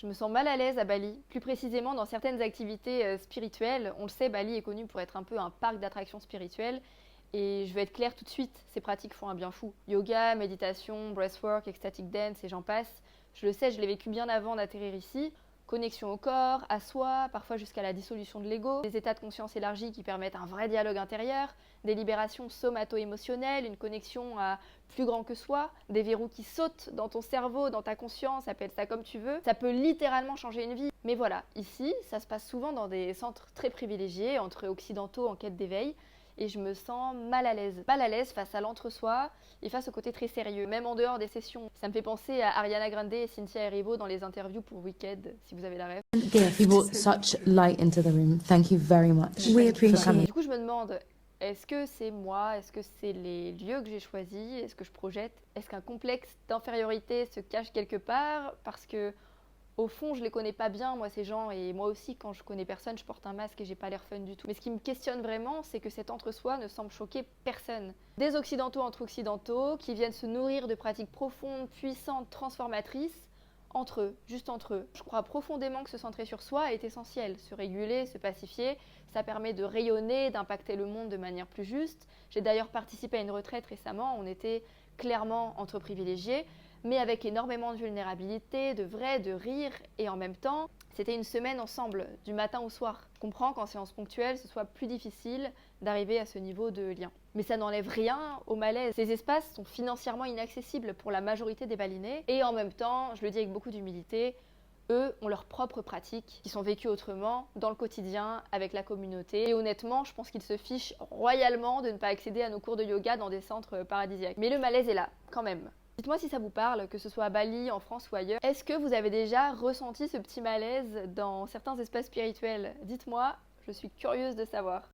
Je me sens mal à l'aise à Bali, plus précisément dans certaines activités spirituelles. On le sait, Bali est connu pour être un peu un parc d'attractions spirituelles. Et je vais être claire tout de suite, ces pratiques font un bien fou. Yoga, méditation, breathwork, ecstatic dance et j'en passe. Je le sais, je l'ai vécu bien avant d'atterrir ici. Connexion au corps, à soi, parfois jusqu'à la dissolution de l'ego, des états de conscience élargis qui permettent un vrai dialogue intérieur, des libérations somato-émotionnelles, une connexion à plus grand que soi, des verrous qui sautent dans ton cerveau, dans ta conscience, appelle ça comme tu veux. Ça peut littéralement changer une vie. Mais voilà, ici, ça se passe souvent dans des centres très privilégiés, entre occidentaux en quête d'éveil, et je me sens mal à l'aise. Mal à l'aise face à l'entre-soi et face au côté très sérieux, même en dehors des sessions. Ça me fait penser à Ariana Grande et Cynthia Erivo dans les interviews pour Wicked, si vous avez la ref. Gift. You brought such light into the room. Thank you very much. We for coming. appreciate. Du coup, je me demande, est-ce que c'est moi? Est-ce que c'est les lieux que j'ai choisis? Est-ce que je projette? Est-ce qu'un complexe d'infériorité se cache quelque part? Parce que au fond, je les connais pas bien, moi, ces gens, et moi aussi, quand je connais personne, je porte un masque et j'ai pas l'air fun du tout. Mais ce qui me questionne vraiment, c'est que cet entre-soi ne semble choquer personne. Des occidentaux entre occidentaux qui viennent se nourrir de pratiques profondes, puissantes, transformatrices, entre eux, juste entre eux. Je crois profondément que se centrer sur soi est essentiel. Se réguler, se pacifier, ça permet de rayonner, d'impacter le monde de manière plus juste. J'ai d'ailleurs participé à une retraite récemment, on était clairement entre privilégiés, mais avec énormément de vulnérabilité, de vrai, de rire, et en même temps, c'était une semaine ensemble, du matin au soir. Je comprends qu'en séance ponctuelle, ce soit plus difficile d'arriver à ce niveau de lien. Mais ça n'enlève rien au malaise. Ces espaces sont financièrement inaccessibles pour la majorité des Balinais, et en même temps, je le dis avec beaucoup d'humilité, eux ont leurs propres pratiques qui sont vécues autrement, dans le quotidien, avec la communauté. Et honnêtement, je pense qu'ils se fichent royalement de ne pas accéder à nos cours de yoga dans des centres paradisiaques. Mais le malaise est là, quand même. Dites-moi si ça vous parle, que ce soit à Bali, en France ou ailleurs. Est-ce que vous avez déjà ressenti ce petit malaise dans certains espaces spirituels? Dites-moi, je suis curieuse de savoir.